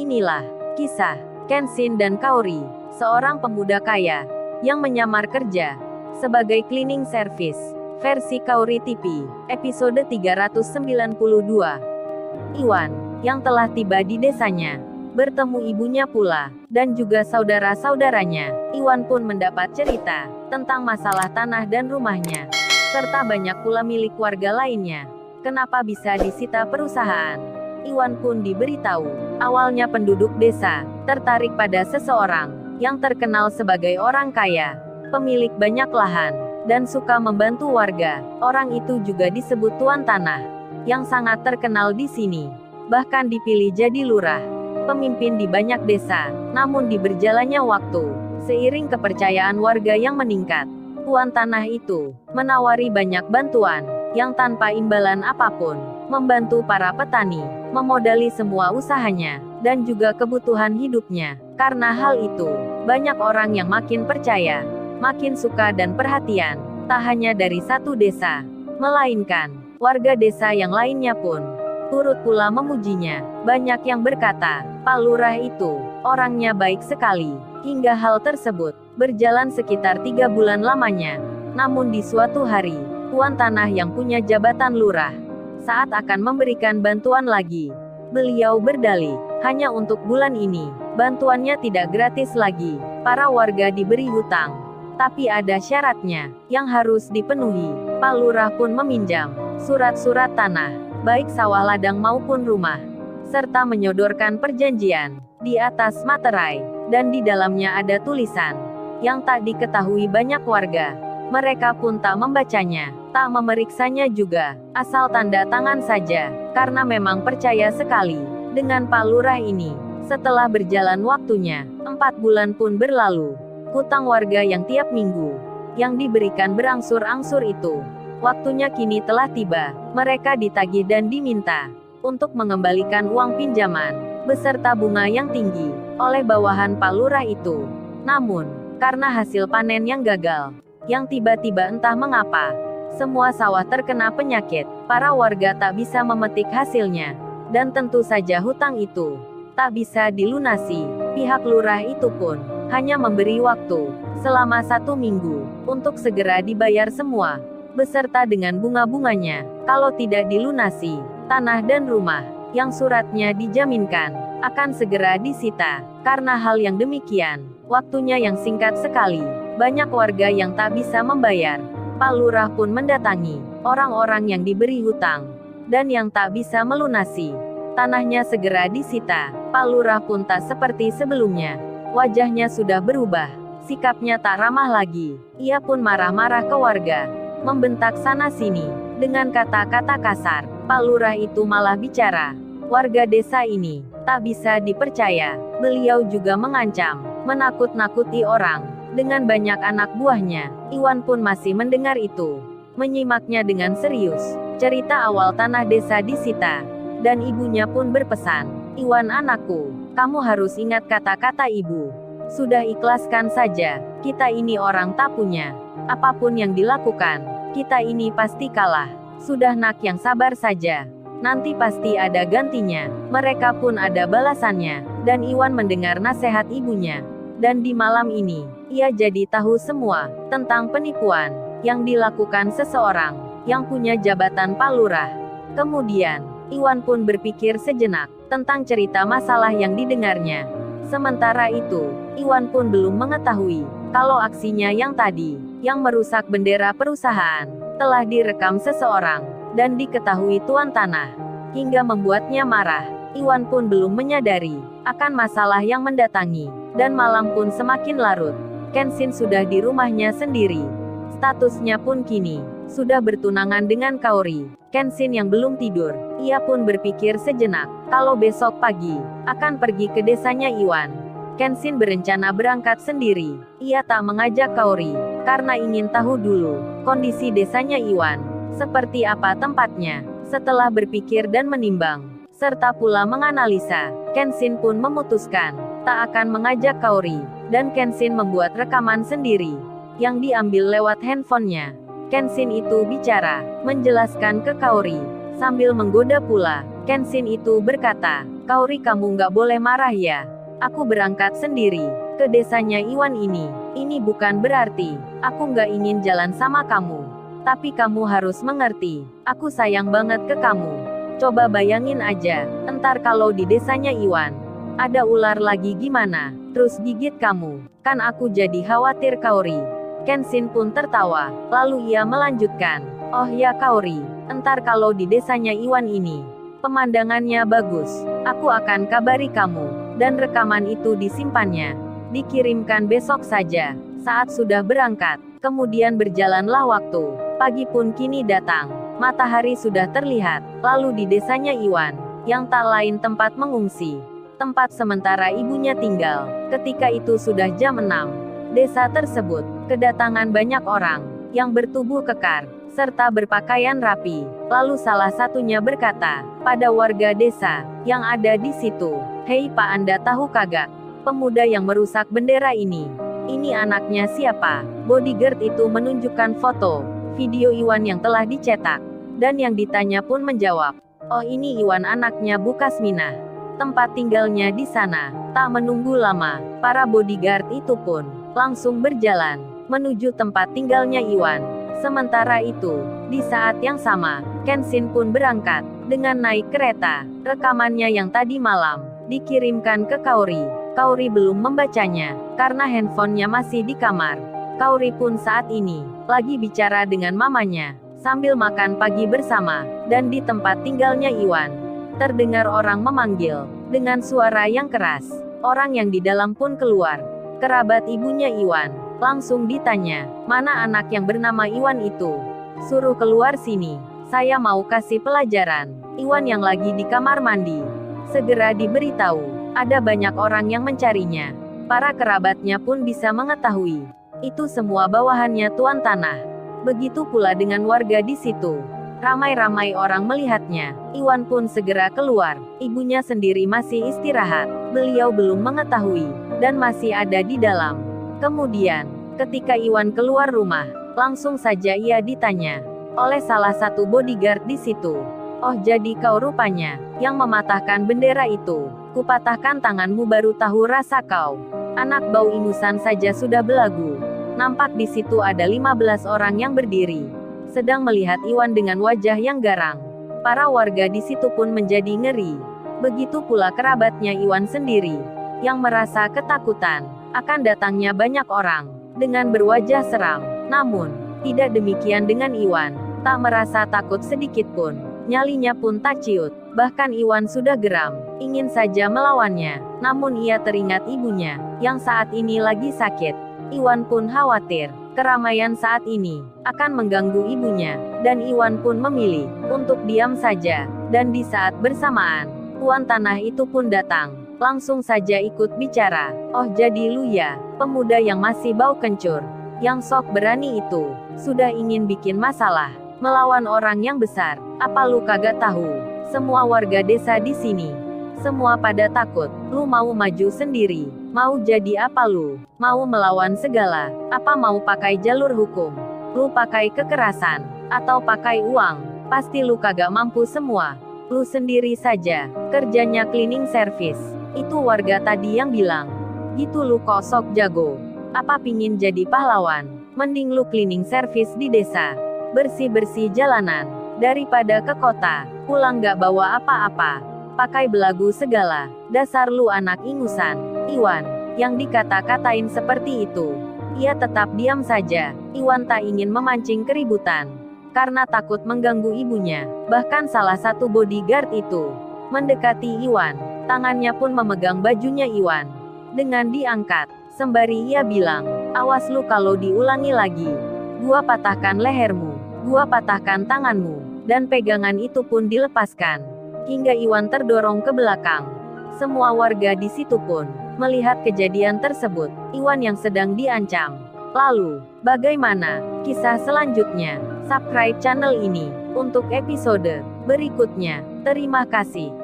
Inilah kisah Kenshin dan Kaori, seorang pemuda kaya yang menyamar kerja sebagai cleaning service. Versi Kaori TV, episode 392. Iwan, yang telah tiba di desanya, bertemu ibunya pula, dan juga saudara-saudaranya. Iwan pun mendapat cerita tentang masalah tanah dan rumahnya, serta banyak pula milik warga lainnya. Kenapa bisa disita perusahaan? Iwan pun diberitahu, awalnya penduduk desa tertarik pada seseorang yang terkenal sebagai orang kaya, pemilik banyak lahan, dan suka membantu warga. Orang itu juga disebut tuan tanah, yang sangat terkenal di sini. Bahkan dipilih jadi lurah, pemimpin di banyak desa. Namun di berjalannya waktu, seiring kepercayaan warga yang meningkat, tuan tanah itu menawari banyak bantuan yang tanpa imbalan apapun, membantu para petani, memodali semua usahanya, dan juga kebutuhan hidupnya. Karena hal itu, banyak orang yang makin percaya, makin suka dan perhatian, tak hanya dari satu desa, melainkan warga desa yang lainnya pun turut pula memujinya. Banyak yang berkata, Pak Lurah itu orangnya baik sekali. Hingga hal tersebut berjalan sekitar 3 bulan lamanya. Namun di suatu hari, tuan tanah yang punya jabatan lurah, saat akan memberikan bantuan lagi, beliau berdalih, hanya untuk bulan ini, bantuannya tidak gratis lagi. Para warga diberi hutang, tapi ada syaratnya yang harus dipenuhi. Pak Lurah pun meminjam surat-surat tanah, baik sawah ladang maupun rumah, serta menyodorkan perjanjian di atas materai, dan di dalamnya ada tulisan yang tak diketahui banyak warga. Mereka pun tak membacanya, tak memeriksanya juga, asal tanda tangan saja, karena memang percaya sekali dengan Pak Lurah ini. Setelah berjalan waktunya, 4 bulan pun berlalu. Hutang warga yang tiap minggu yang diberikan berangsur-angsur itu, waktunya kini telah tiba. Mereka ditagih dan diminta untuk mengembalikan uang pinjaman beserta bunga yang tinggi oleh bawahan Pak Lurah itu. Namun, karena hasil panen yang gagal, yang tiba-tiba entah mengapa, semua sawah terkena penyakit, para warga tak bisa memetik hasilnya, dan tentu saja hutang itu tak bisa dilunasi. Pihak lurah itu pun hanya memberi waktu selama 1 minggu untuk segera dibayar semua, beserta dengan bunga-bunganya. Kalau tidak dilunasi, tanah dan rumah yang suratnya dijaminkan akan segera disita. Karena hal yang demikian, waktunya yang singkat sekali, banyak warga yang tak bisa membayar. Pak Lurah pun mendatangi orang-orang yang diberi hutang dan yang tak bisa melunasi. Tanahnya segera disita. Pak Lurah pun tak seperti sebelumnya. Wajahnya sudah berubah, sikapnya tak ramah lagi. Ia pun marah-marah ke warga, membentak sana-sini dengan kata-kata kasar. Pak Lurah itu malah bicara, warga desa ini tak bisa dipercaya. Beliau juga mengancam, menakut-nakuti orang dengan banyak anak buahnya. Iwan pun masih mendengar itu, menyimaknya dengan serius. Cerita awal tanah desa disita, dan ibunya pun berpesan, Iwan anakku, kamu harus ingat kata-kata ibu. Sudah ikhlaskan saja, kita ini orang tak punya. Apapun yang dilakukan, kita ini pasti kalah. Sudah nak yang sabar saja, nanti pasti ada gantinya. Mereka pun ada balasannya. Dan Iwan mendengar nasihat ibunya. Dan di malam ini, ia jadi tahu semua tentang penipuan yang dilakukan seseorang yang punya jabatan Pak Lurah. Kemudian, Iwan pun berpikir sejenak tentang cerita masalah yang didengarnya. Sementara itu, Iwan pun belum mengetahui kalau aksinya yang tadi, yang merusak bendera perusahaan, telah direkam seseorang dan diketahui tuan tanah, hingga membuatnya marah. Iwan pun belum menyadari akan masalah yang mendatangi, dan malam pun semakin larut. Kenshin sudah di rumahnya sendiri. Statusnya pun kini sudah bertunangan dengan Kaori. Kenshin yang belum tidur, ia pun berpikir sejenak kalau besok pagi akan pergi ke desanya Iwan. Kenshin berencana berangkat sendiri. Ia tak mengajak Kaori karena ingin tahu dulu kondisi desanya Iwan, seperti apa tempatnya. Setelah berpikir dan menimbang, serta pula menganalisa, Kenshin pun memutuskan tak akan mengajak Kaori, dan Kenshin membuat rekaman sendiri yang diambil lewat handphonenya. Kenshin itu bicara, menjelaskan ke Kaori, sambil menggoda pula. Kenshin itu berkata, Kaori kamu nggak boleh marah ya. Aku berangkat sendiri ke desanya Iwan ini. Ini bukan berarti aku nggak ingin jalan sama kamu. Tapi kamu harus mengerti, aku sayang banget ke kamu. Coba bayangin aja, entar kalau di desanya Iwan ada ular lagi gimana? Terus gigit kamu. Kan aku jadi khawatir Kaori. Kenshin pun tertawa, lalu ia melanjutkan. Oh ya Kaori, entar kalau di desanya Iwan ini pemandangannya bagus, aku akan kabari kamu. Dan rekaman itu disimpannya. Dikirimkan besok saja, saat sudah berangkat. Kemudian berjalanlah waktu. Pagi pun kini datang. Matahari sudah terlihat. Lalu di desanya Iwan, yang tak lain tempat mengungsi. Tempat sementara ibunya tinggal. Ketika itu sudah jam 6. Desa tersebut kedatangan banyak orang yang bertubuh kekar serta berpakaian rapi. Lalu salah satunya berkata pada warga desa yang ada di situ, "Hei Pak, Anda tahu kagak? Pemuda yang merusak bendera ini anaknya siapa?" Bodyguard itu menunjukkan foto video Iwan yang telah dicetak. Dan yang ditanya pun menjawab, "Oh ini Iwan anaknya Bu Kasminah. Tempat tinggalnya di sana." Tak menunggu lama, para bodyguard itu pun langsung berjalan menuju tempat tinggalnya Iwan. Sementara itu, di saat yang sama, Kenshin pun berangkat dengan naik kereta. Rekamannya yang tadi malam dikirimkan ke Kaori. Kaori belum membacanya karena handphonenya masih di kamar. Kaori pun saat ini lagi bicara dengan mamanya sambil makan pagi bersama. Dan di tempat tinggalnya Iwan terdengar orang memanggil dengan suara yang keras. Orang yang di dalam pun keluar. Kerabat ibunya Iwan langsung ditanya, "Mana anak yang bernama Iwan itu? Suruh keluar sini. Saya mau kasih pelajaran." Iwan yang lagi di kamar mandi segera diberitahu ada banyak orang yang mencarinya. Para kerabatnya pun bisa mengetahui itu semua bawahannya Tuan Tanah. Begitu pula dengan warga di situ. Ramai-ramai orang melihatnya. Iwan pun segera keluar. Ibunya sendiri masih istirahat. Beliau belum mengetahui dan masih ada di dalam. Kemudian, ketika Iwan keluar rumah, langsung saja ia ditanya oleh salah satu bodyguard di situ. "Oh jadi kau rupanya yang mematahkan bendera itu. Kupatahkan tanganmu baru tahu rasa kau. Anak bau ingusan saja sudah belagu." Nampak di situ ada 15 orang yang berdiri sedang melihat Iwan dengan wajah yang garang. Para warga di situ pun menjadi ngeri. Begitu pula kerabatnya Iwan sendiri yang merasa ketakutan akan datangnya banyak orang dengan berwajah seram. Namun, tidak demikian dengan Iwan. Tak merasa takut sedikit pun. Nyalinya pun tak ciut. Bahkan Iwan sudah geram, ingin saja melawannya. Namun ia teringat ibunya yang saat ini lagi sakit. Iwan pun khawatir keramaian saat ini akan mengganggu ibunya. Dan Iwan pun memilih untuk diam saja. Dan di saat bersamaan, Tuan Tanah itu pun datang. Langsung saja ikut bicara. "Oh jadi lu ya, pemuda yang masih bau kencur. Yang sok berani itu. Sudah ingin bikin masalah. Melawan orang yang besar. Apa lu kagak tahu? Semua warga desa di sini semua pada takut. Lu mau maju sendiri? Mau jadi apa lu? Mau melawan segala? Apa mau pakai jalur hukum? Lu pakai kekerasan? Atau pakai uang? Pasti lu kagak mampu semua. Lu sendiri saja kerjanya cleaning service." Itu warga tadi yang bilang. "Gitu lu kok sok jago? Apa pingin jadi pahlawan? Mending lu cleaning service di desa. Bersih-bersih jalanan. Daripada ke kota. Pulang gak bawa apa-apa. Pakai belagu segala. Dasar lu anak ingusan." Iwan yang dikata-katain seperti itu, ia tetap diam saja. Iwan tak ingin memancing keributan karena takut mengganggu ibunya. Bahkan salah satu bodyguard itu mendekati Iwan. Tangannya pun memegang bajunya Iwan dengan diangkat. Sembari ia bilang, "Awas lu kalau diulangi lagi. Gua patahkan lehermu. Gua patahkan tanganmu." Dan pegangan itu pun dilepaskan. Hingga Iwan terdorong ke belakang. Semua warga di situ pun melihat kejadian tersebut. Iwan yang sedang diancam. Lalu, bagaimana kisah selanjutnya? Subscribe channel ini untuk episode berikutnya. Terima kasih.